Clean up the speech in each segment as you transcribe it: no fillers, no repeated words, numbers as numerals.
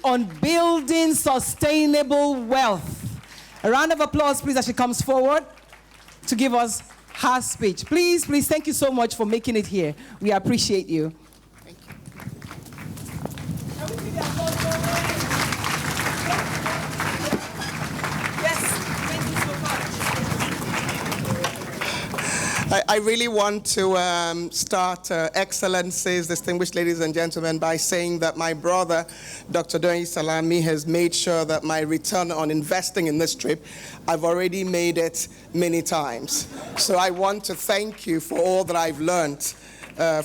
on building sustainable wealth. A round of applause, please, as she comes forward to give us her speech. Please, thank you so much for making it here. We appreciate you. Thank you. Can we see the applause? Yes, thank you so much. I really want to start, Excellencies, distinguished ladies and gentlemen, by saying that my brother, Dr. Doyin Salami, has made sure that my return on investing in this trip, I've already made it many times. So I want to thank you for all that I've learned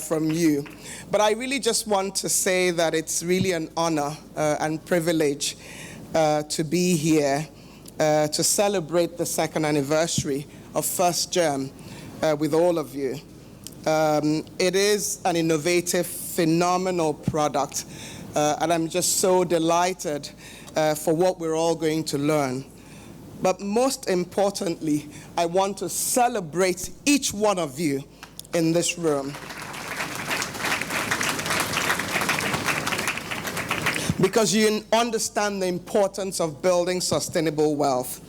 from you. But I really just want to say that it's really an honor and privilege to be here to celebrate the second anniversary of First Germ with all of you. It is an innovative, phenomenal product, and I'm just so delighted for what we're all going to learn. But most importantly, I want to celebrate each one of you in this room. Because you understand the importance of building sustainable wealth.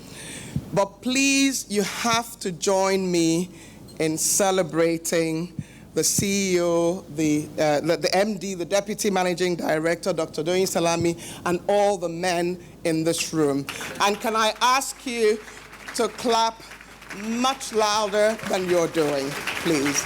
But please, you have to join me in celebrating the CEO, the MD, the Deputy Managing Director, Dr. Doyin Salami, and all the men in this room. And can I ask you to clap much louder than you're doing, please?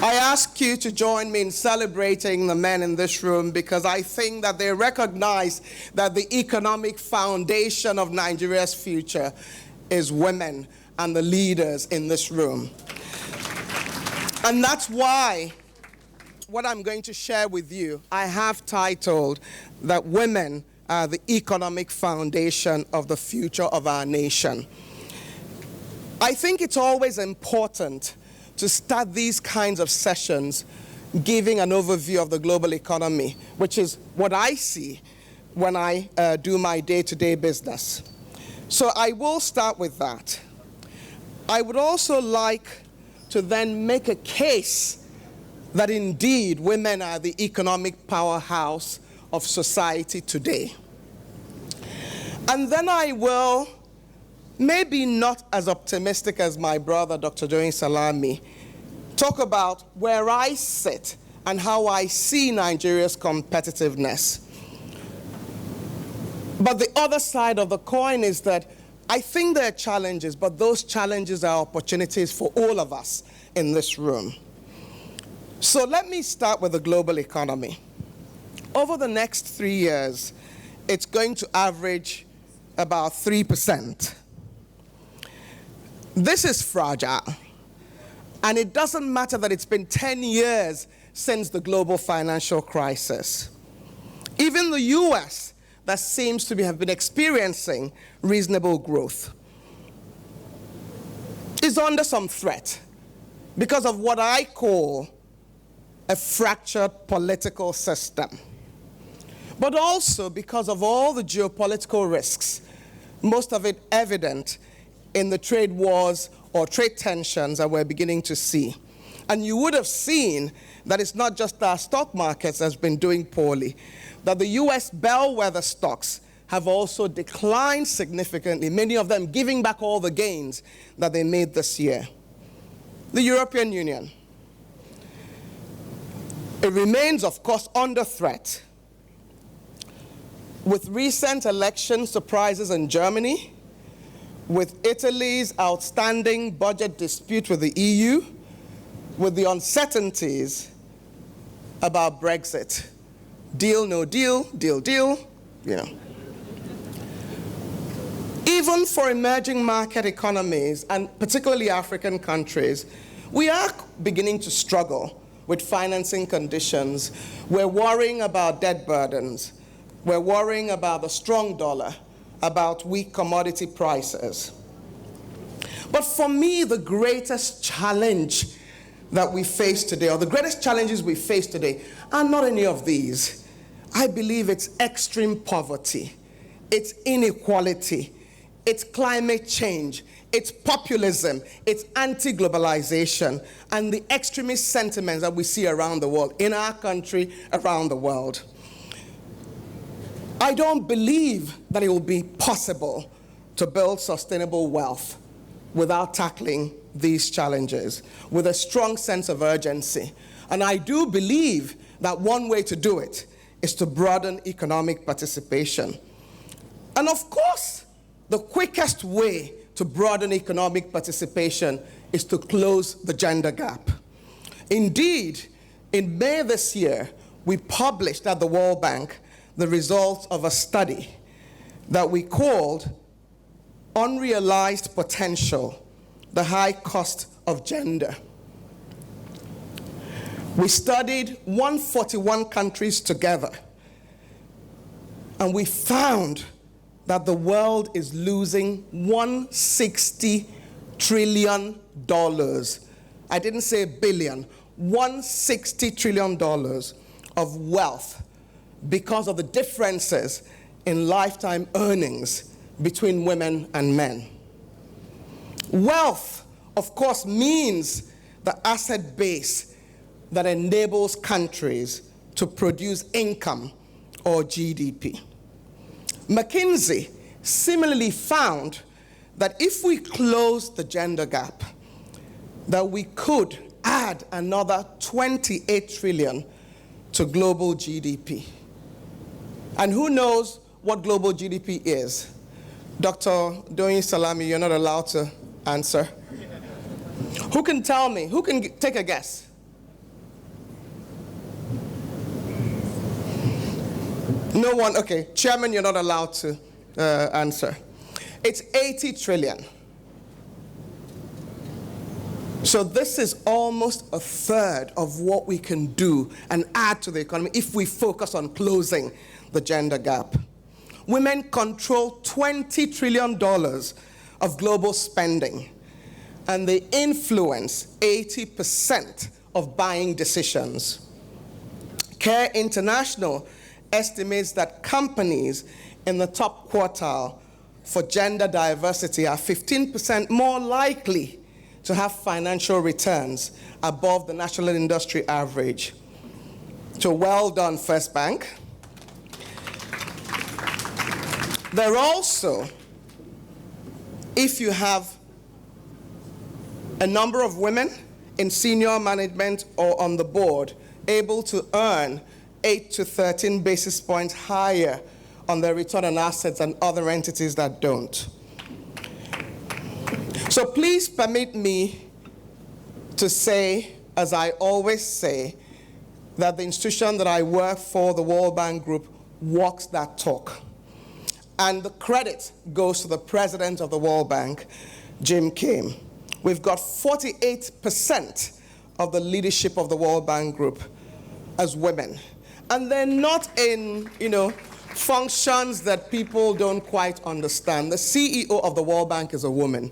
I ask you to join me in celebrating the men in this room because I think that they recognize that the economic foundation of Nigeria's future is women and the leaders in this room. And that's why what I'm going to share with you, I have titled that women are the economic foundation of the future of our nation. I think it's always important to start these kinds of sessions giving an overview of the global economy, which is what I see when I do my day-to-day business. So I will start with that. I would also like to then make a case that indeed women are the economic powerhouse of society today. And then I will, maybe not as optimistic as my brother, Dr. Doyin Salami, talk about where I sit and how I see Nigeria's competitiveness. But the other side of the coin is that I think there are challenges, but those challenges are opportunities for all of us in this room. So let me start with the global economy. Over the next 3 years, it's going to average about 3%. This is fragile, and it doesn't matter that it's been 10 years since the global financial crisis. Even the US, that seems to have been experiencing reasonable growth, is under some threat because of what I call a fractured political system, but also because of all the geopolitical risks, most of it evident in the trade wars or trade tensions that we're beginning to see. And you would have seen that it's not just our stock markets that's been doing poorly, that the US bellwether stocks have also declined significantly, many of them giving back all the gains that they made this year. The European Union, it remains, of course, under threat. With recent election surprises in Germany, with Italy's outstanding budget dispute with the EU, with the uncertainties about Brexit. Deal, no deal, deal, deal, you know. Even for emerging market economies, and particularly African countries, we are beginning to struggle with financing conditions. We're worrying about debt burdens. We're worrying about the strong dollar, about weak commodity prices. But for me, the greatest challenge that we face today, or the greatest challenges we face today, are not any of these. I believe it's extreme poverty, it's inequality, it's climate change, it's populism, it's anti-globalization, and the extremist sentiments that we see around the world, in our country, around the world. I don't believe that it will be possible to build sustainable wealth without tackling these challenges with a strong sense of urgency. And I do believe that one way to do it is to broaden economic participation. And of course, the quickest way to broaden economic participation is to close the gender gap. Indeed, in May this year, we published at the World Bank the results of a study that we called Unrealized Potential, the High Cost of Gender. We studied 141 countries together, and we found that the world is losing $160 trillion. I didn't say billion, $160 trillion of wealth because of the differences in lifetime earnings between women and men. Wealth, of course, means the asset base that enables countries to produce income or GDP. McKinsey similarly found that if we close the gender gap, that we could add another 28 trillion to global GDP. And who knows what global GDP is? Dr. Doyin Salami, you're not allowed to answer. Who can tell me? Who can take a guess? No one? Okay. Chairman, you're not allowed to answer. It's 80 trillion. So this is almost a third of what we can do and add to the economy if we focus on closing the gender gap. Women control $20 trillion of global spending, and they influence 80% of buying decisions. CARE International estimates that companies in the top quartile for gender diversity are 15% more likely to have financial returns above the national industry average. So well done, First Bank. They're also, if you have a number of women in senior management or on the board, able to earn 8 to 13 basis points higher on their return on assets than other entities that don't. So please permit me to say, as I always say, that the institution that I work for, the World Bank Group, walks that talk. And the credit goes to the president of the World Bank, Jim Kim. We've got 48% of the leadership of the World Bank Group as women. And they're not in, functions that people don't quite understand. The CEO of the World Bank is a woman.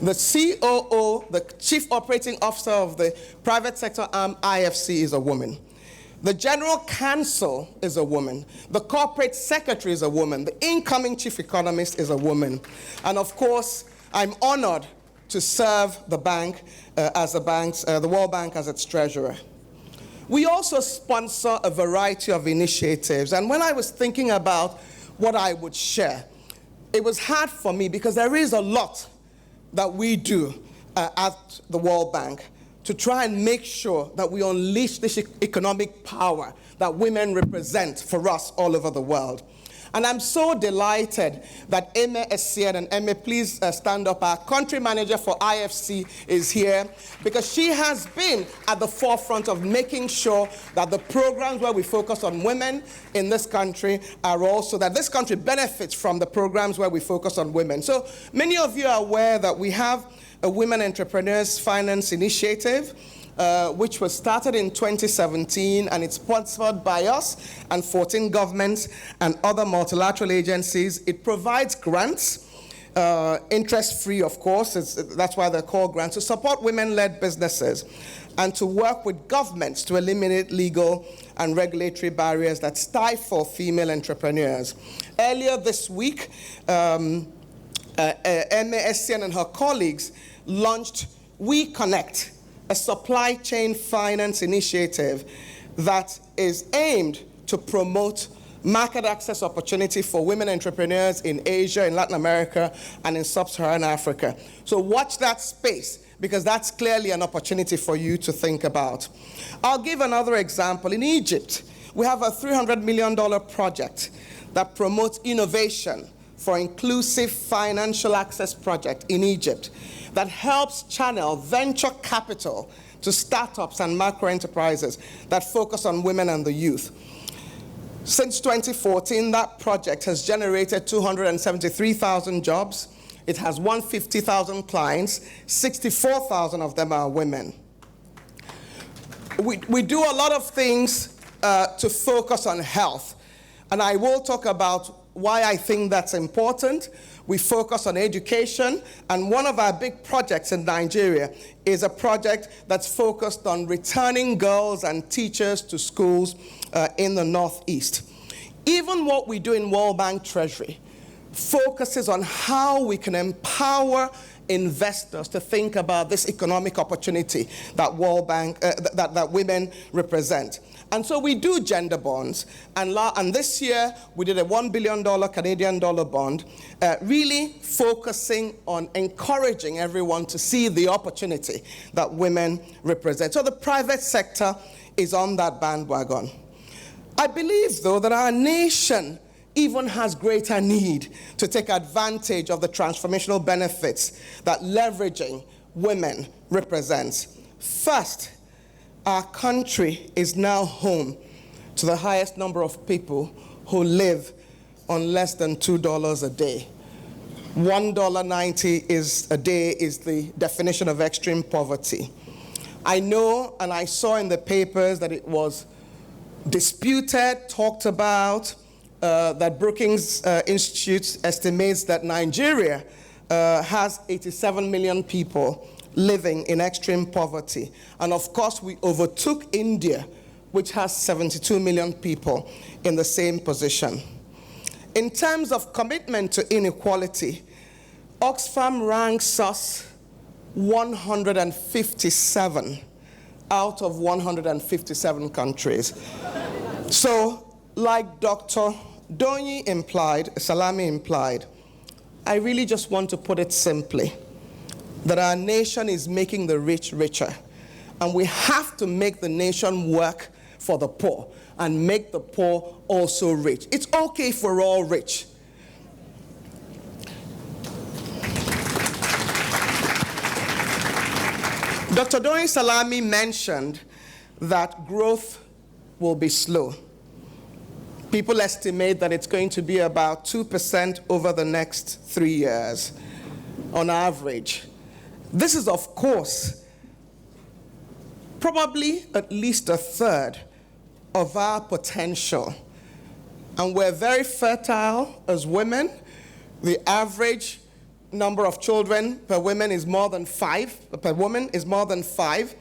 The COO, the Chief Operating Officer of the private sector arm, IFC, is a woman. The General Counsel is a woman. The Corporate Secretary is a woman. The incoming Chief Economist is a woman. And of course, I'm honored to serve the bank the World Bank as its treasurer. We also sponsor a variety of initiatives. And when I was thinking about what I would share, it was hard for me because there is a lot that we do at the World Bank to try and make sure that we unleash this economic power that women represent for us all over the world. And I'm so delighted that Eme Essien, and Eme, please stand up. Our country manager for IFC is here because she has been at the forefront of making sure that the programs where we focus on women in this country are also, that this country benefits from the programs where we focus on women. So many of you are aware that we have a Women Entrepreneurs Finance Initiative, which was started in 2017, and it's sponsored by us and 14 governments and other multilateral agencies. It provides grants, interest-free, of course, that's why they're called grants, to support women-led businesses and to work with governments to eliminate legal and regulatory barriers that stifle female entrepreneurs. Earlier this week, MASCN and her colleagues launched We Connect, a supply chain finance initiative that is aimed to promote market access opportunity for women entrepreneurs in Asia, in Latin America, and in sub-Saharan Africa. So watch that space, because that's clearly an opportunity for you to think about. I'll give another example. In Egypt, we have a $300 million project that promotes innovation for inclusive financial access project in Egypt that helps channel venture capital to startups and macro enterprises that focus on women and the youth. Since 2014, that project has generated 273,000 jobs. It has 150,000 clients, 64,000 of them are women. We do a lot of things to focus on health, and I will talk about why I think that's important. We focus on education, and one of our big projects in Nigeria is a project that's focused on returning girls and teachers to schools in the Northeast. Even what we do in World Bank Treasury focuses on how we can empower investors to think about this economic opportunity that World Bank, that women represent. And so we do gender bonds, and this year we did a $1 billion Canadian dollar bond, really focusing on encouraging everyone to see the opportunity that women represent. So the private sector is on that bandwagon. I believe, though, that our nation even has greater need to take advantage of the transformational benefits that leveraging women represents. First, our country is now home to the highest number of people who live on less than $2 a day. $1.90 a day is the definition of extreme poverty. I know, and I saw in the papers that it was disputed, talked about, that Brookings Institute estimates that Nigeria has 87 million people living in extreme poverty. And of course, we overtook India, which has 72 million people in the same position. In terms of commitment to inequality, Oxfam ranks us 157 out of 157 countries. So, like Dr. Salami implied, I really just want to put it simply, that our nation is making the rich richer, and we have to make the nation work for the poor and make the poor also rich. It's okay if we're all rich. Dr. Salami mentioned that growth will be slow. People estimate that it's going to be about 2% over the next 3 years on average. This is, of course, probably at least a third of our potential. And we're very fertile as women. The average number of children per woman is more than 5.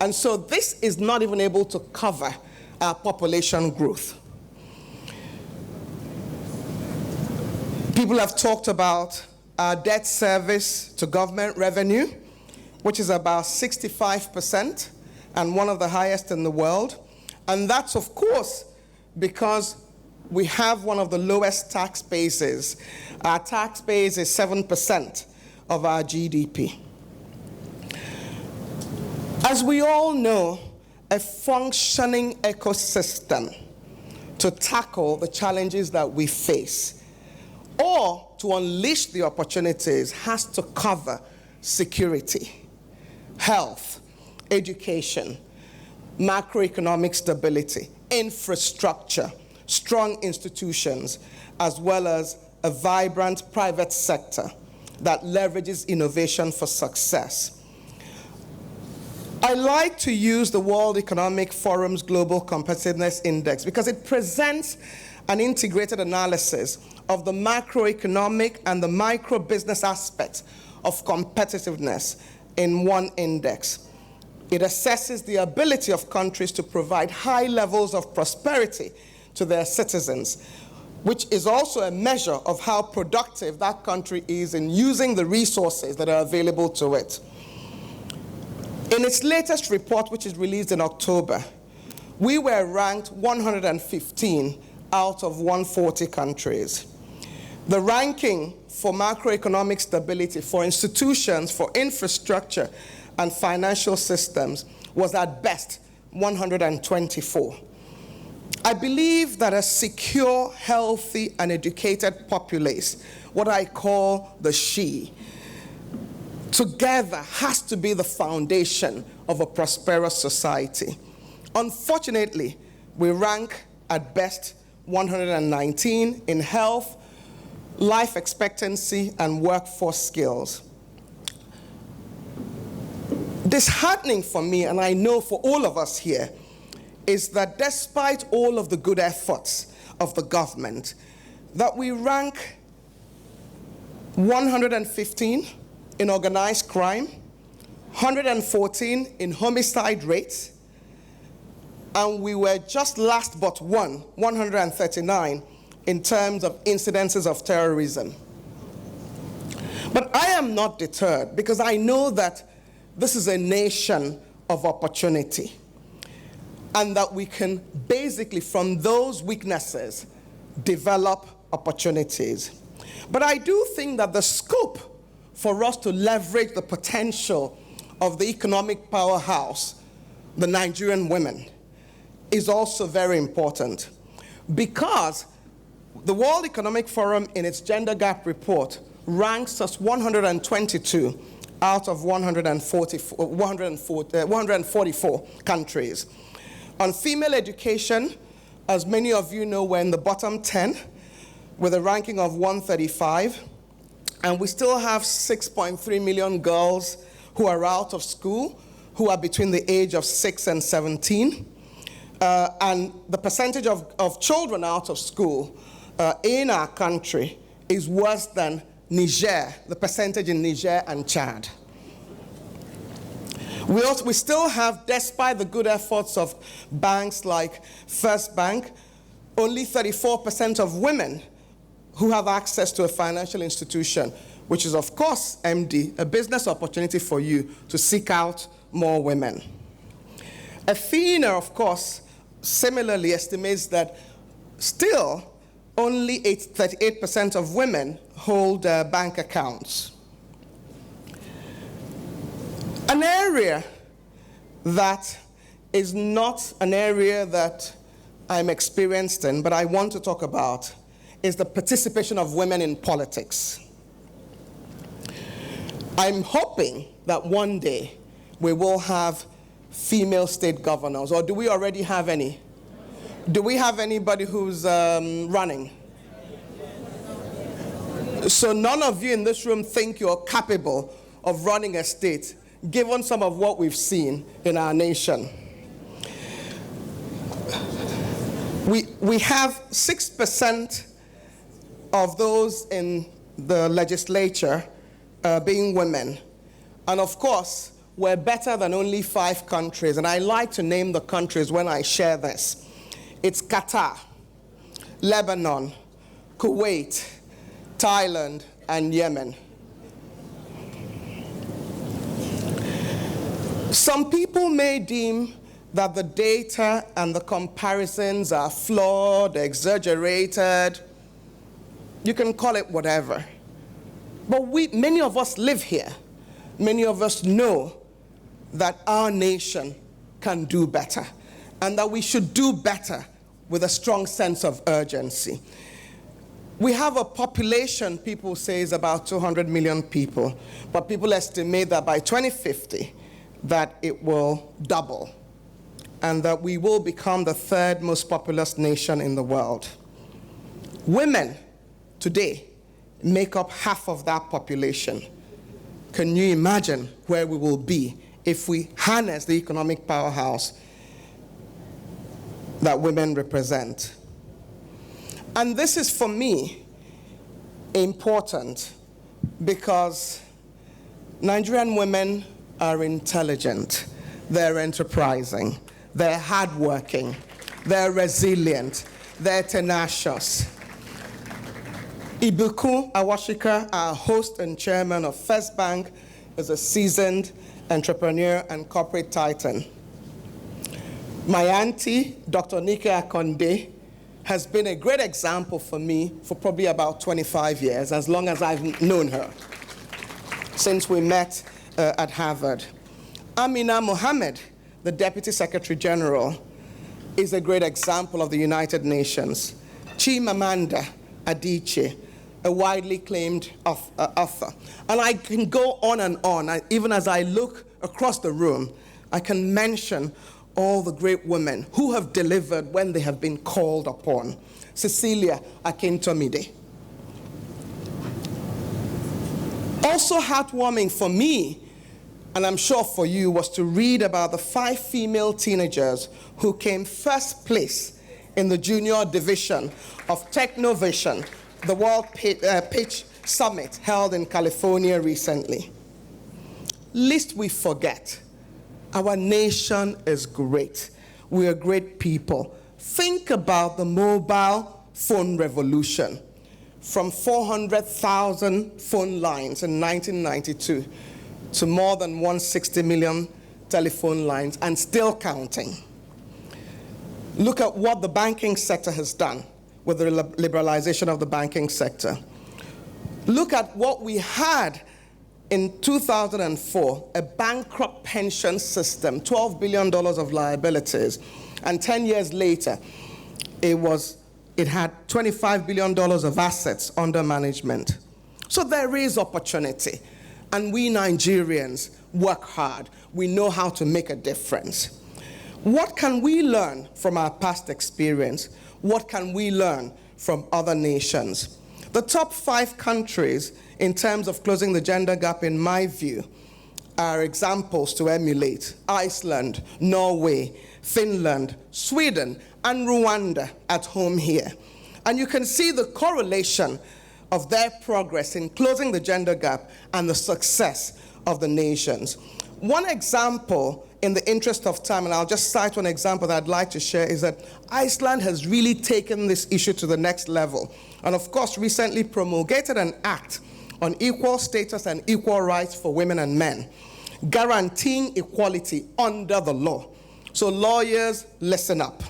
And so this is not even able to cover our population growth. People have talked about our debt service to government revenue, which is about 65% and one of the highest in the world. And that's, of course, because we have one of the lowest tax bases. Our tax base is 7% of our GDP. As we all know, a functioning ecosystem to tackle the challenges that we face or to unleash the opportunities has to cover security, health, education, macroeconomic stability, infrastructure, strong institutions, as well as a vibrant private sector that leverages innovation for success. I like to use the World Economic Forum's Global Competitiveness Index because it presents an integrated analysis of the macroeconomic and the micro-business aspects of competitiveness in one index. It assesses the ability of countries to provide high levels of prosperity to their citizens which is also a measure of how productive that country is in using the resources that are available to it. In its latest report, which is released in October, we were ranked 115 out of 140 countries. The ranking for macroeconomic stability for institutions, for infrastructure, and financial systems was at best 124. I believe that a secure, healthy, and educated populace, what I call the SHE, together has to be the foundation of a prosperous society. Unfortunately, we rank at best 119 in health, life expectancy, and workforce skills. Disheartening for me, and I know for all of us here, is that despite all of the good efforts of the government, that we rank 115 in organized crime, 114 in homicide rates, and we were just last but 139 in terms of incidences of terrorism. But I am not deterred, because I know that this is a nation of opportunity, and that we can basically, from those weaknesses, develop opportunities. But I do think that the scope for us to leverage the potential of the economic powerhouse, the Nigerian women, is also very important, because the World Economic Forum, in its gender gap report, ranks us 122 out of 144 countries. On female education, as many of you know, we're in the bottom 10 with a ranking of 135, and we still have 6.3 million girls who are out of school, who are between the age of 6 and 17. And the percentage of children out of school in our country is worse than Niger, the percentage in Niger and Chad. We still have, despite the good efforts of banks like First Bank, only 34% of women who have access to a financial institution, which is, of course, MD, a business opportunity for you to seek out more women. Athena, of course, similarly estimates that still only 38% of women hold bank accounts. An area that is not an area that I'm experienced in, but I want to talk about, is the participation of women in politics. I'm hoping that one day we will have female state governors, or do we already have any? Do we have anybody who's running? So none of you in this room think you're capable of running a state, given some of what we've seen in our nation. We have 6% of those in the legislature being women. And of course, we're better than only 5 countries. And I like to name the countries when I share this. It's Qatar, Lebanon, Kuwait, Thailand, and Yemen. Some people may deem that the data and the comparisons are flawed, exaggerated. You can call it whatever. But many of us live here. Many of us know that our nation can do better, and that we should do better with a strong sense of urgency. We have a population, people say, is about 200 million people, but people estimate that by 2050, that it will double, and that we will become the 3rd most populous nation in the world. Women today make up half of that population. Can you imagine where we will be if we harness the economic powerhouse that women represent? And this is, for me, important because Nigerian women are intelligent, they're enterprising, they're hardworking, they're resilient, they're tenacious. Ibukun Awashika, our host and chairman of First Bank, is a seasoned entrepreneur and corporate titan. My auntie, Dr. Nike Akonde, has been a great example for me for probably about 25 years, as long as I've known her, since we met at Harvard. Amina Mohammed, the Deputy Secretary General, is a great example of the United Nations. Chimamanda Adichie, a widely claimed author. And I can go on and on. Even as I look across the room, I can mention all the great women who have delivered when they have been called upon. Cecilia Akintomide. Also heartwarming for me, and I'm sure for you, was to read about the 5 female teenagers who came first place in the junior division of Technovision, the World Pitch Summit held in California recently. Lest we forget, our nation is great. We are great people. Think about the mobile phone revolution. From 400,000 phone lines in 1992 to more than 160 million telephone lines, and still counting. Look at what the banking sector has done with the liberalization of the banking sector. Look at what we had in 2004, a bankrupt pension system, $12 billion of liabilities, and 10 years later, it had $25 billion of assets under management. So there is opportunity, and we Nigerians work hard. We know how to make a difference. What can we learn from our past experience? What can we learn from other nations? The top 5 countries in terms of closing the gender gap, in my view, are examples to emulate: Iceland, Norway, Finland, Sweden, and Rwanda at home here. And you can see the correlation of their progress in closing the gender gap and the success of the nations. One example, in the interest of time, and I'll just cite one example that I'd like to share, is that Iceland has really taken this issue to the next level, and of course recently promulgated an act on equal status and equal rights for women and men, guaranteeing equality under the law. So lawyers, listen up.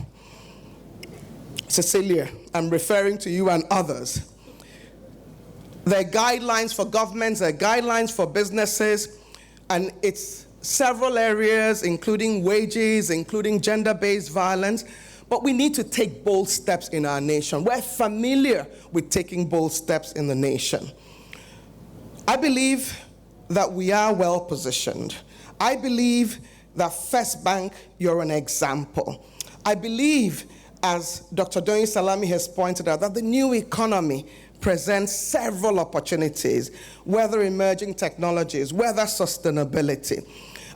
Cecilia, I'm referring to you and others. There are guidelines for governments, there are guidelines for businesses, and it's several areas, including wages, including gender-based violence, but we need to take bold steps in our nation. We're familiar with taking bold steps in the nation. I believe that we are well positioned. I believe that First Bank, you're an example. I believe, as Dr. Doyin Salami has pointed out, that the new economy presents several opportunities, whether emerging technologies, whether sustainability.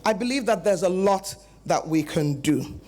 I believe that there's a lot that we can do.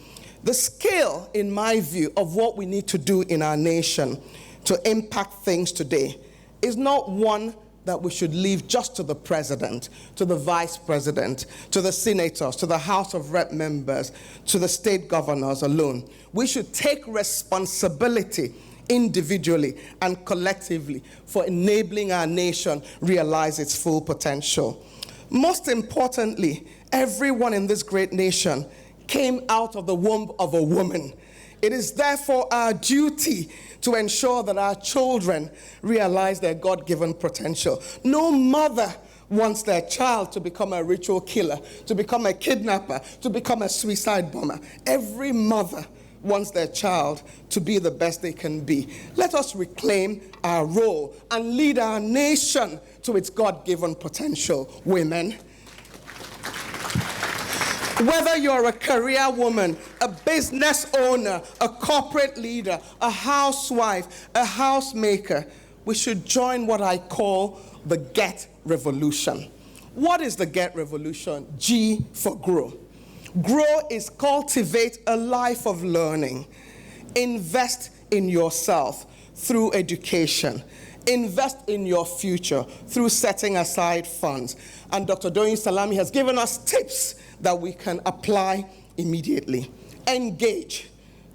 The scale, in my view, of what we need to do in our nation to impact things today is not one that we should leave just to the president, to the vice president, to the senators, to the House of Rep members, to the state governors alone. We should take responsibility individually and collectively for enabling our nation realize its full potential. Most importantly, everyone in this great nation came out of the womb of a woman. It is therefore our duty to ensure that our children realize their God-given potential. No mother wants their child to become a ritual killer, to become a kidnapper, to become a suicide bomber. Every mother wants their child to be the best they can be. Let us reclaim our role and lead our nation to its God-given potential. Women, whether you're a career woman, a business owner, a corporate leader, a housewife, a housemaker, we should join what I call the GET revolution. What is the GET revolution? G for grow. Grow is cultivate a life of learning. Invest in yourself through education. Invest in your future through setting aside funds. And Dr. Doyin Salami has given us tips that we can apply immediately. Engage.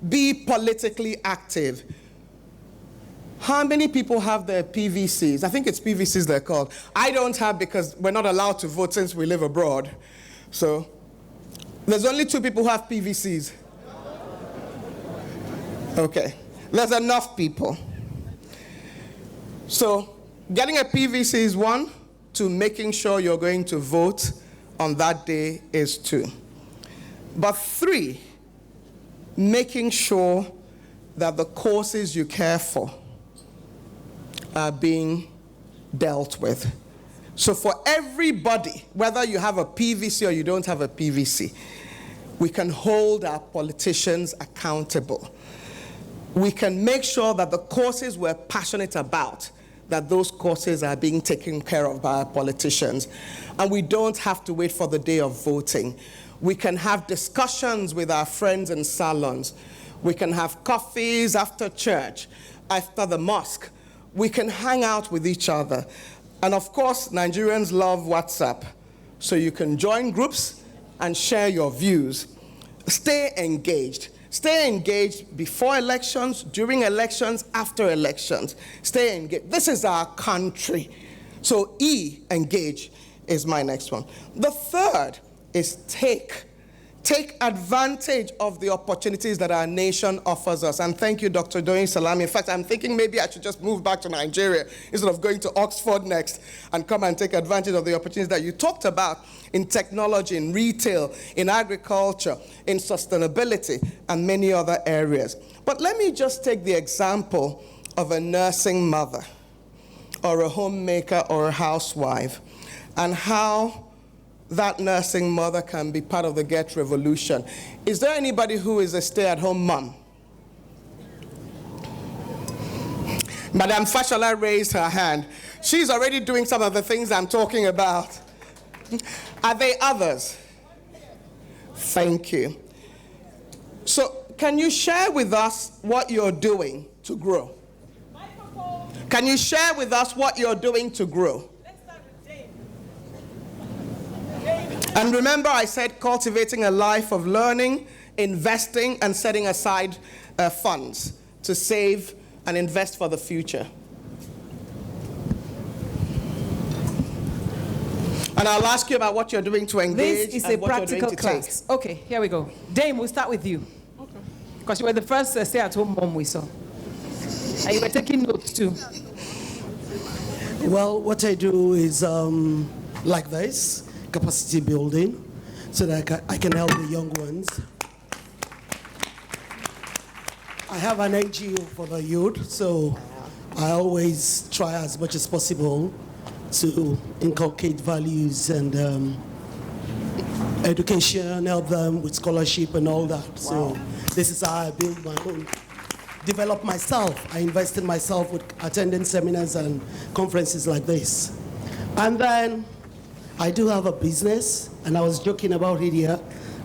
Be politically active. How many people have their PVCs? I think it's PVCs they're called. I don't have because we're not allowed to vote since we live abroad. So there's only 2 people who have PVCs. Okay. There's enough people. So getting a PVC is 1. 2, making sure you're going to vote on that day is 2. But 3, making sure that the causes you care for are being dealt with. So for everybody, whether you have a PVC or you don't have a PVC, we can hold our politicians accountable. We can make sure that the causes we're passionate about, that those causes are being taken care of by our politicians. And we don't have to wait for the day of voting. We can have discussions with our friends in salons. We can have coffees after church, after the mosque. We can hang out with each other. And of course, Nigerians love WhatsApp. So you can join groups and share your views. Stay engaged. Stay engaged before elections, during elections, after elections. Stay engaged. This is our country. So E, engage, is my next one. The third is take. Take advantage of the opportunities that our nation offers us. And thank you, Dr. Doyin Salami. In fact, I'm thinking maybe I should just move back to Nigeria instead of going to Oxford next and come and take advantage of the opportunities that you talked about in technology, in retail, in agriculture, in sustainability, and many other areas. But let me just take the example of a nursing mother or a homemaker or a housewife and how that nursing mother can be part of the Get Revolution. Is there anybody who is a stay-at-home mom? Madame Fashola raised her hand. She's already doing some of the things I'm talking about. Are there others? Thank you. So can you share with us what you're doing to grow? Can you share with us what you're doing to grow? And remember, I said cultivating a life of learning, investing, and setting aside funds to save and invest for the future. And I'll ask you about what you're doing to engage. This is a practical class. Okay, here we go. Dame, we'll start with you. Okay. Because you were the first stay-at-home mom we saw. And you were taking notes too. Well, what I do is like this. Capacity building, so that I can help the young ones. I have an NGO for the youth, so I always try as much as possible to inculcate values and education, help them with scholarship and all that. So this is how I build my own, develop myself. I invest in myself with attending seminars and conferences like this. And then I do have a business, and I was joking about it here.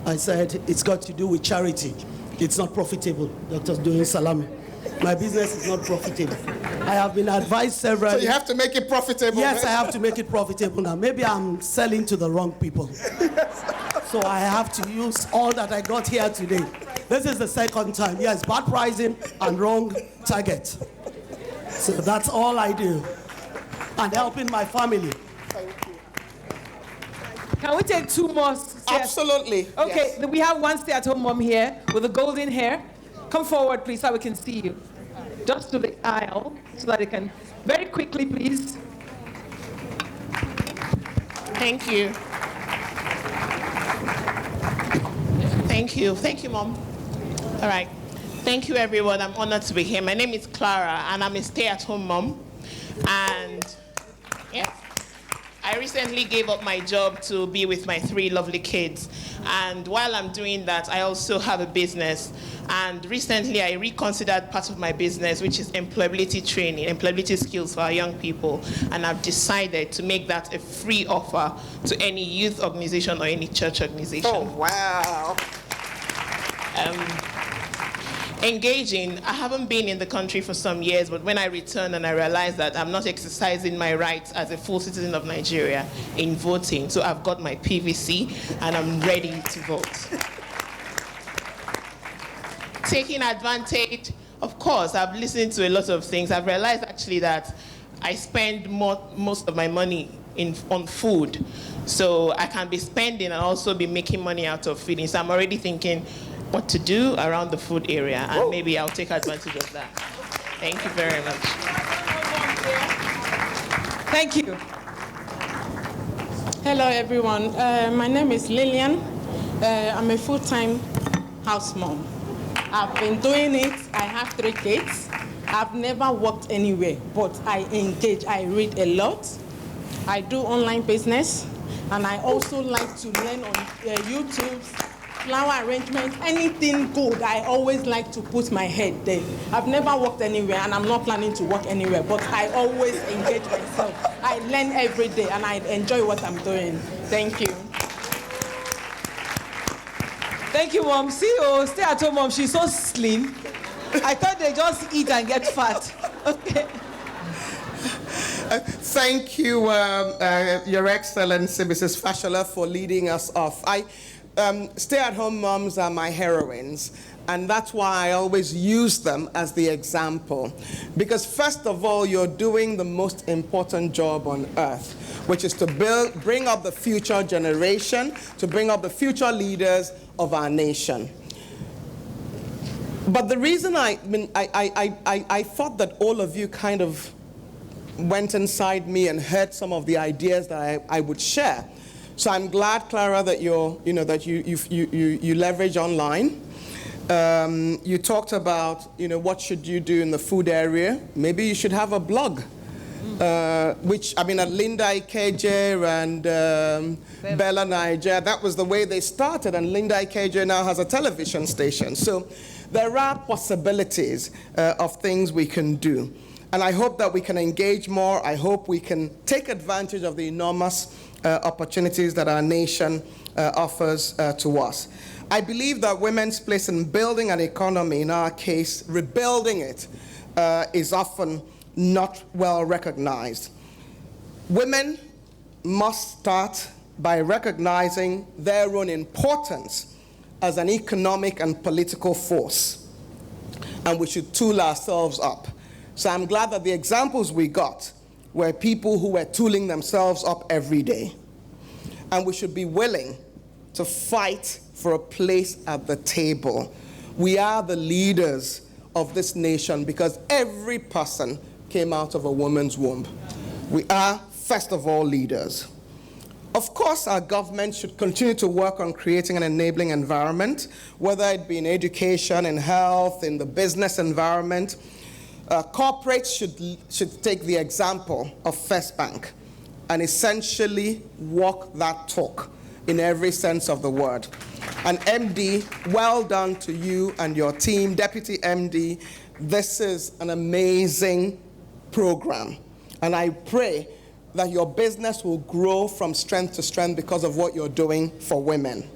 I said it's got to do with charity. It's not profitable, Dr. Doyin Salami. My business is not profitable. I have been advised several... So you have to make it profitable. Yes, I have to make it profitable now. Maybe I'm selling to the wrong people. So I have to use all that I got here today. This is the second time. Yes, bad pricing and wrong target. So that's all I do. And helping my family. Can we take 2 more? Absolutely. Okay, yes. We have one stay-at-home mom here with the golden hair. Come forward, please, so we can see you. Just to the aisle, so that they can... Very quickly, please. Thank you. Thank you. Thank you, Mom. All right. Thank you, everyone. I'm honored to be here. My name is Clara, and I'm a stay-at-home mom. And, yeah. I recently gave up my job to be with my 3 lovely kids. And while I'm doing that, I also have a business. And recently, I reconsidered part of my business, which is employability training, employability skills for our young people. And I've decided to make that a free offer to any youth organization or any church organization. Oh, wow. Engaging, I haven't been in the country for some years, but when I returned and I realized that I'm not exercising my rights as a full citizen of Nigeria in voting, so I've got my PVC and I'm ready to vote. Taking advantage of course, I've listened to a lot of things. I've realized actually that I spend most of my money on food. So I can be spending and also be making money out of feeding. So I'm already thinking what to do around the food area, and maybe I'll take advantage of that. Thank you very much. Thank you. Hello, everyone. My name is Lillian. I'm a full-time house mom. I've been doing it. I have 3 kids. I've never worked anywhere, but I engage. I read a lot. I do online business, and I also like to learn on YouTube, flower arrangement, anything good. I always like to put my head there. I've never worked anywhere, and I'm not planning to work anywhere, but I always engage myself. I learn every day, and I enjoy what I'm doing. Thank you. Thank you, Mom. See, stay at home, Mom. She's so slim. I thought they just eat and get fat. Okay. Thank you, Your Excellency, Mrs. Fashola, for leading us off. Stay-at-home moms are my heroines, and that's why I always use them as the example. Because first of all, you're doing the most important job on earth, which is to bring up the future generation, to bring up the future leaders of our nation. But the reason I thought that all of you kind of went inside me and heard some of the ideas that I would share. So I'm glad, Clara, that you leverage online. You talked about, what should you do in the food area? Maybe you should have a blog. Which, at Linda Ikeje and Bella Niger, that was the way they started, and Linda Ikeje now has a television station. So there are possibilities of things we can do. And I hope that we can engage more. I hope we can take advantage of the enormous opportunities that our nation offers to us. I believe that women's place in building an economy, in our case, rebuilding it, is often not well recognized. Women must start by recognizing their own importance as an economic and political force, and we should tool ourselves up. So I'm glad that the examples we got were people who were tooling themselves up every day. And we should be willing to fight for a place at the table. We are the leaders of this nation because every person came out of a woman's womb. We are, first of all, leaders. Of course, our government should continue to work on creating an enabling environment, whether it be in education, in health, in the business environment. Corporates should take the example of First Bank and essentially walk that talk in every sense of the word. And MD, well done to you and your team. Deputy MD, this is an amazing program. And I pray that your business will grow from strength to strength because of what you're doing for women.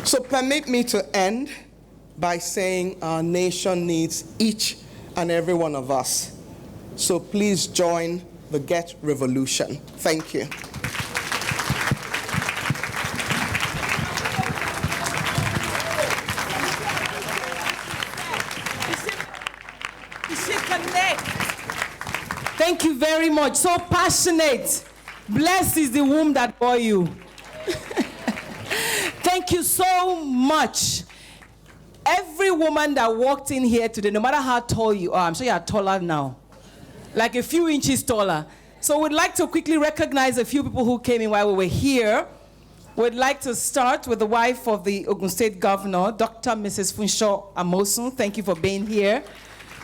So permit me to end by saying our nation needs each and every one of us. So please join the Get Revolution. Thank you. Thank you very much. So passionate. Blessed is the womb that bore you. Thank you so much. Every woman that walked in here today, no matter how tall you are, I'm sure you are taller now, like a few inches taller. So we'd like to quickly recognize a few people who came in while we were here. We'd like to start with the wife of the Ogun State Governor, Dr. Mrs. Funsho Amosun. Thank you for being here.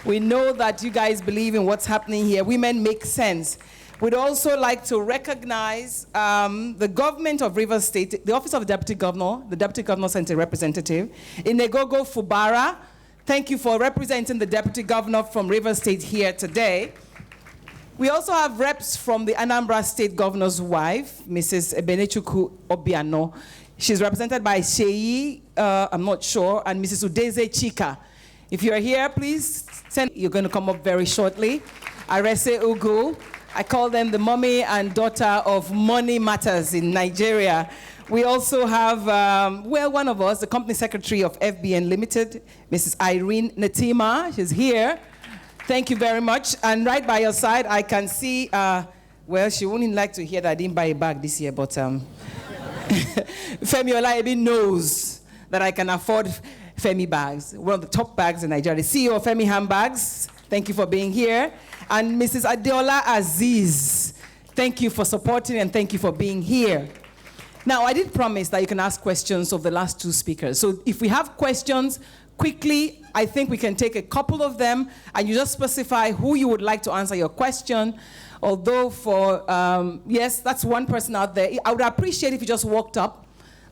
We know that you guys believe in what's happening here. Women make sense. We'd also like to recognize the government of Rivers State, the Office of the Deputy Governor sent a representative. Inegogo Fubara, thank you for representing the Deputy Governor from Rivers State here today. We also have reps from the Anambra State Governor's wife, Mrs. Ebenechuku Obiano. She's represented by Sheyi, I'm not sure, and Mrs. Udeze Chika. If you're here, please send, you're going to come up very shortly. Arese Ugu. I call them the mommy and daughter of money matters in Nigeria. We also have, one of us, the company secretary of FBN Limited, Mrs. Irene Natima. She's here. Thank you very much. And right by your side, I can see, she wouldn't like to hear that I didn't buy a bag this year, but Femi Olaebi knows that I can afford Femi bags, one of the top bags in Nigeria. The CEO of Femi Handbags, thank you for being here. And Mrs. Adeola Aziz, thank you for supporting and thank you for being here. Now, I did promise that you can ask questions of the last two speakers. So if we have questions, quickly, I think we can take a couple of them, and you just specify who you would like to answer your question. Although for, yes, that's one person out there. I would appreciate if you just walked up.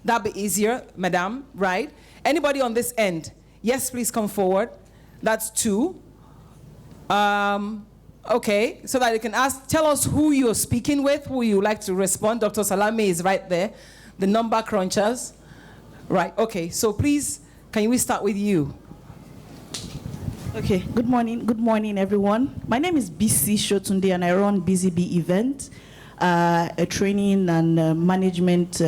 That'd be easier, madam, right? Anybody on this end? Yes, please come forward. That's two. Okay, so that you can tell us who you're speaking with, who you like to respond. Dr. Salami is right there, the number crunchers. Right, okay, so please, can we start with you? Okay, good morning everyone. My name is BC Shotunde and I run BZB Event, a training and management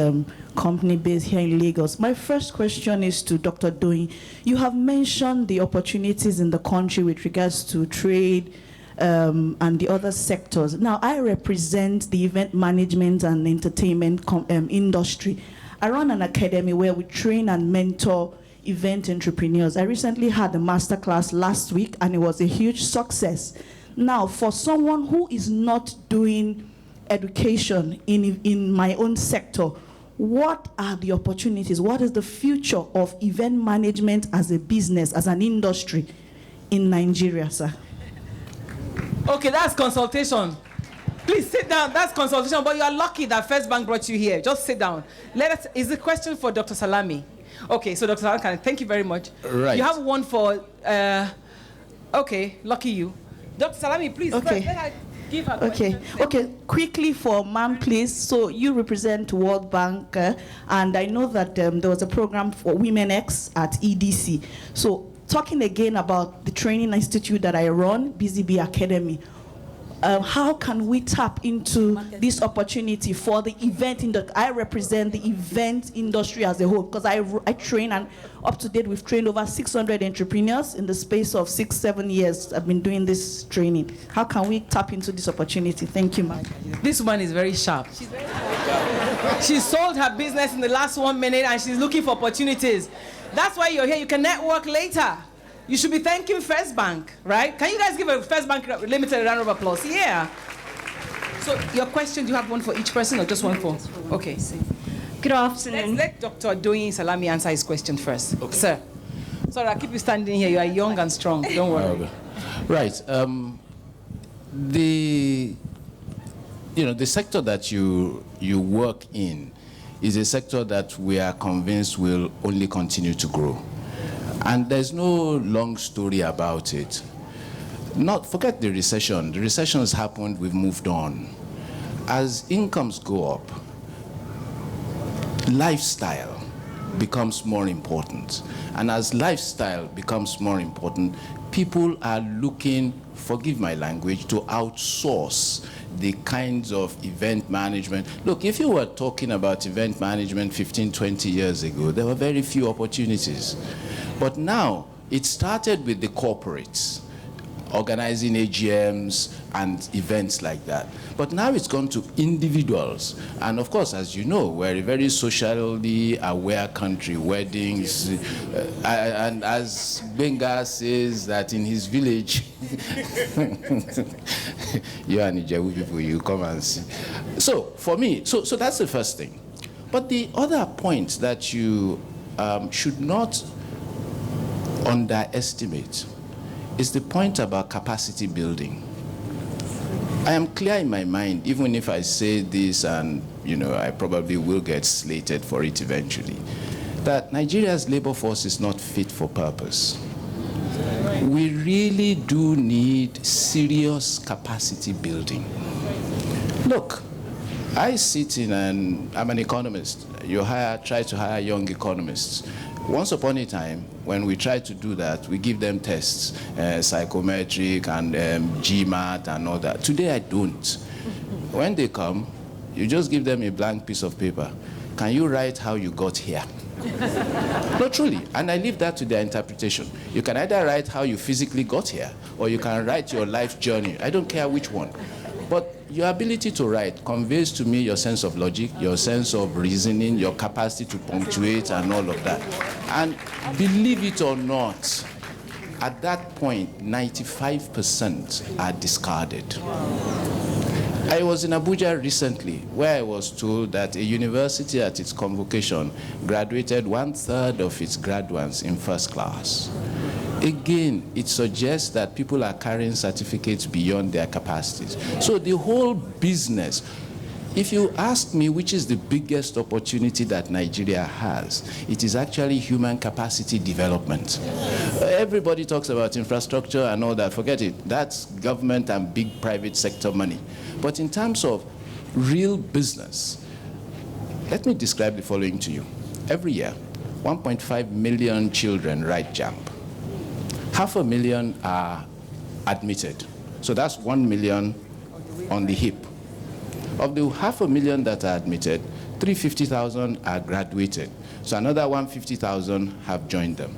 company based here in Lagos. My first question is to Dr. Doyin. You have mentioned the opportunities in the country with regards to trade, and the other sectors. Now, I represent the event management and entertainment industry. I run an academy where we train and mentor event entrepreneurs. I recently had a masterclass last week, and it was a huge success. Now, for someone who is not doing education in my own sector, what are the opportunities? What is the future of event management as a business, as an industry in Nigeria, sir? Okay, that's consultation. Please sit down. That's consultation, but you are lucky that First Bank brought you here. Just sit down. Is the question for Dr. Salami? Okay, so Dr. Salami, thank you very much. Right. You have one for, okay, lucky you. Dr. Salami, please, okay. Let her give her okay. question. Okay, quickly for ma'am, please. So you represent World Bank, and I know that there was a program for Women X at EDC. So talking again about the training institute that I run, BZB Academy, how can we tap into this opportunity for the event industry? I represent the event industry as a whole because I train, and up to date we've trained over 600 entrepreneurs in the space of 6-7 years. I've been doing this training. How can we tap into this opportunity? Thank you, ma'am. This woman is very sharp. She sold her business in the last 1 minute and she's looking for opportunities. That's why you're here. You can network later. You should be thanking First Bank, right? Can you guys give a First Bank Limited a round of applause? Yeah. So your question, do you have one for each person or just one for? Okay. Good afternoon. Let Dr. Doyin Salami answer his question first. Okay. Sir. Sorry, I'll keep you standing here. You are young and strong. Don't worry. Okay. Right. The sector that you work in is a sector that we are convinced will only continue to grow. And there's no long story about it. Forget the recession. The recession has happened, we've moved on. As incomes go up, lifestyle becomes more important. And as lifestyle becomes more important, people are looking, forgive my language, to outsource the kinds of event management. Look, if you were talking about event management 15, 20 years ago, there were very few opportunities. But now, it started with the corporates, organizing AGMs and events like that. But now it's gone to individuals. And of course, as you know, we're a very socially aware country, weddings, and as Benga says that in his village, you and Ijebu people, you come and see. So for me, so that's the first thing. But the other point that you should not underestimate is the point about capacity building. I am clear in my mind, even if I say this and I probably will get slated for it eventually, that Nigeria's labor force is not fit for purpose. We really do need serious capacity building. Look, I sit in I'm an economist. You try to hire young economists. Once upon a time, when we try to do that, we give them tests, psychometric and GMAT and all that. Today, I don't. When they come, you just give them a blank piece of paper. can you write how you got here? No, truly. And I leave that to their interpretation. You can either write how you physically got here, or you can write your life journey. I don't care which one. But your ability to write conveys to me your sense of logic, your sense of reasoning, your capacity to punctuate, and all of that. And believe it or not, at that point, 95% are discarded. I was in Abuja recently, where I was told that a university at its convocation graduated 1/3 of its graduates in first class. Again, it suggests that people are carrying certificates beyond their capacities. So the whole business, if you ask me which is the biggest opportunity that Nigeria has, it is actually human capacity development. Everybody talks about infrastructure and all that. Forget it. That's government and big private sector money. But in terms of real business, let me describe the following to you. Every year, 1.5 million children write JAMB. 500,000 are admitted. So that's 1 million on the hip. Of the 500,000 that are admitted, 350,000 are graduated. So another 150,000 have joined them.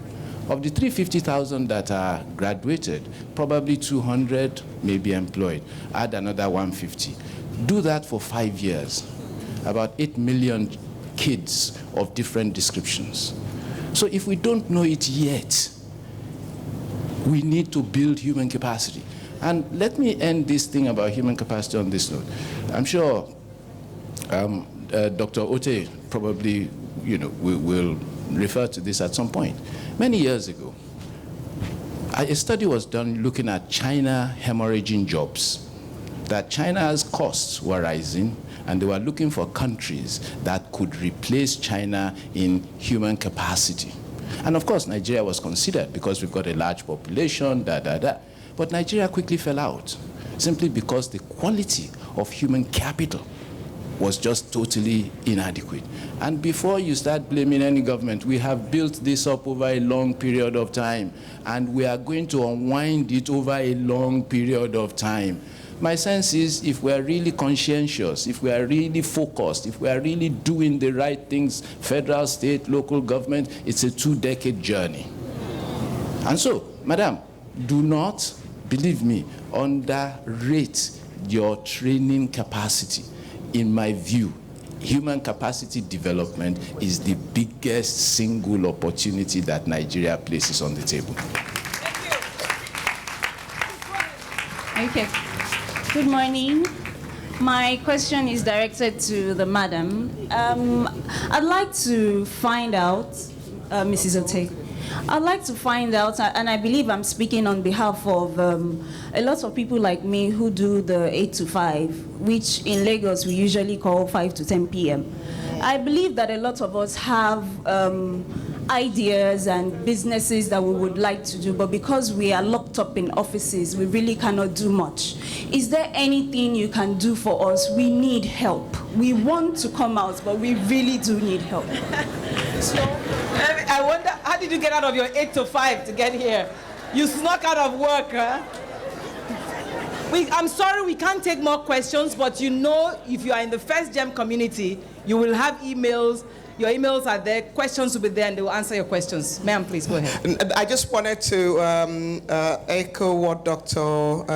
Of the 350,000 that are graduated, probably 200 may be employed. Add another 150. Do that for 5 years. About 8 million kids of different descriptions. So if we don't know it yet, we need to build human capacity. And let me end this thing about human capacity on this note. I'm sure Dr. Oteh probably, will refer to this at some point. Many years ago, a study was done looking at China hemorrhaging jobs, that China's costs were rising, and they were looking for countries that could replace China in human capacity. And of course, Nigeria was considered because we've got a large population, But Nigeria quickly fell out, simply because the quality of human capital was just totally inadequate. And before you start blaming any government, we have built this up over a long period of time, and we are going to unwind it over a long period of time. My sense is, if we are really conscientious, if we are really focused, if we are really doing the right things, federal, state, local government, it's a 2-decade journey. And so, madam, do not, believe me, underrate your training capacity. In my view, human capacity development is the biggest single opportunity that Nigeria places on the table. Okay. Good morning. My question is directed to the madam. I'd like to find out, Mrs. Oteh, I'd like to find out, and I believe I'm speaking on behalf of a lot of people like me who do the 8 to 5, which in Lagos we usually call 5 to 10 p.m. I believe that a lot of us have ideas and businesses that we would like to do, but because we are locked up in offices, we really cannot do much. Is there anything you can do for us? We need help. We want to come out, but we really do need help. So, I wonder, how did you get out of your 8 to 5 to get here? You snuck out of work, huh? I'm sorry we can't take more questions, but if you are in the First Gem community, you will have emails. Your emails are there, questions will be there, and they will answer your questions. Ma'am, please go ahead. I just wanted to echo what Dr.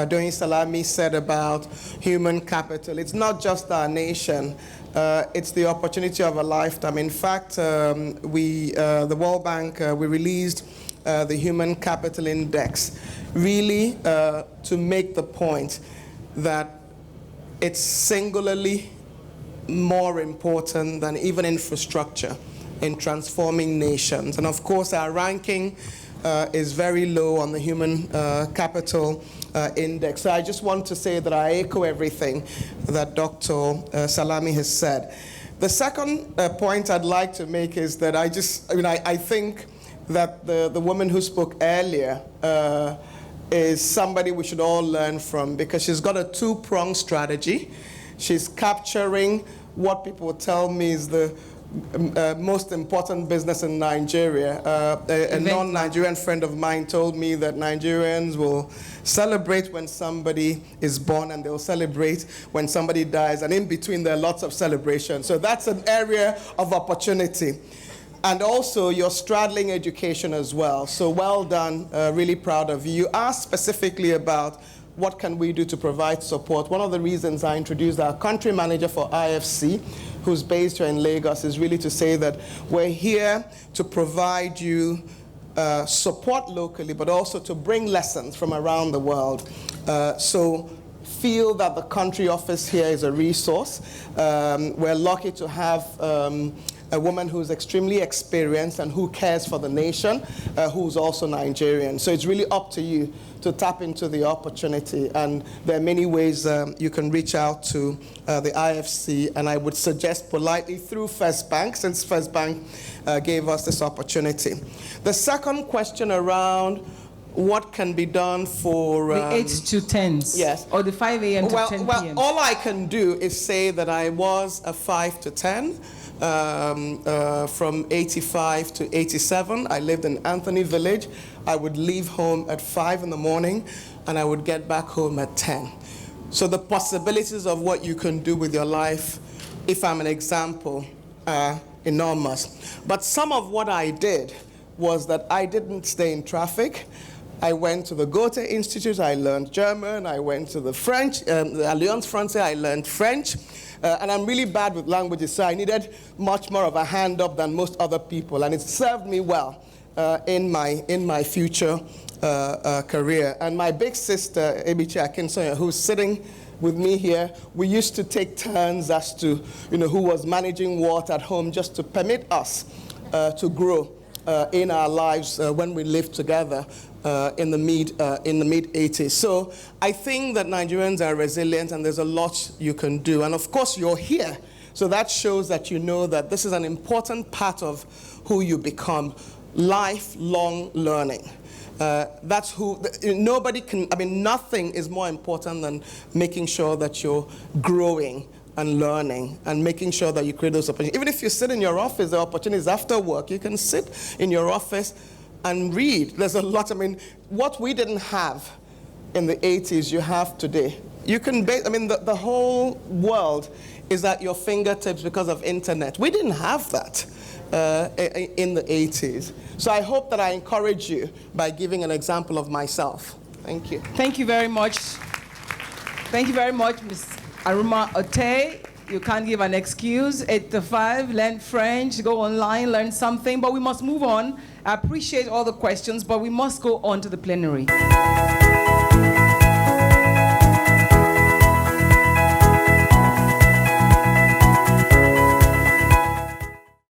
Doyin Salami said about human capital. It's not just our nation. It's the opportunity of a lifetime. In fact, the World Bank, we released the Human Capital Index, really to make the point that it's singularly more important than even infrastructure in transforming nations. And of course, our ranking is very low on the Human Capital Index. So I just want to say that I echo everything that Dr. Salami has said. The second point I'd like to make is that I think that the woman who spoke earlier is somebody we should all learn from, because she's got a two-pronged strategy. She's capturing what people tell me is the most important business in Nigeria. A non-Nigerian friend of mine told me that Nigerians will celebrate when somebody is born and they'll celebrate when somebody dies, and in between there are lots of celebrations. So that's an area of opportunity. And also you're straddling education as well. So well done, really proud of you. You asked specifically about what can we do to provide support. One of the reasons I introduced our country manager for IFC, who's based here in Lagos, is really to say that we're here to provide you support locally, but also to bring lessons from around the world. So feel that the country office here is a resource. We're lucky to have a woman who's extremely experienced and who cares for the nation, who's also Nigerian. So it's really up to you to tap into the opportunity. And there are many ways you can reach out to the IFC, and I would suggest politely through First Bank, since First Bank gave us this opportunity. The second question around what can be done for... the 8 to 10s. Yes. Or the 5 a.m. to 10 p.m. Well, all I can do is say that I was a 5 to 10. From 85 to 87, I lived in Anthony Village. I would leave home at 5 in the morning, and I would get back home at 10. So the possibilities of what you can do with your life, if I'm an example, are enormous. But some of what I did was that I didn't stay in traffic. I went to the Oteh Institute, I learned German. I went to the French, the Alliance Française, I learned French. And I'm really bad with languages, so I needed much more of a hand up than most other people. And it served me well in my future career. And my big sister, Ebichi Akinsoya, who's sitting with me here, we used to take turns as to who was managing what at home, just to permit us to grow in our lives when we lived together in the mid 80s. So I think that Nigerians are resilient, and there's a lot you can do. And of course, you're here, so that shows that you know that this is an important part of who you become. Lifelong learning. That's who. Nobody can. I mean, nothing is more important than making sure that you're growing and learning and making sure that you create those opportunities. Even if you sit in your office, the opportunities after work, you can sit in your office and read. There's a lot. I mean, what we didn't have in the 80s, you have today. You can, the whole world is at your fingertips because of internet. We didn't have that in the 80s. So I hope that I encourage you by giving an example of myself. Thank you. Thank you very much. Thank you very much, Ms. Arunma Oteh. You can't give an excuse. 8 to 5, learn French, go online, learn something. But we must move on. I appreciate all the questions, but we must go on to the plenary.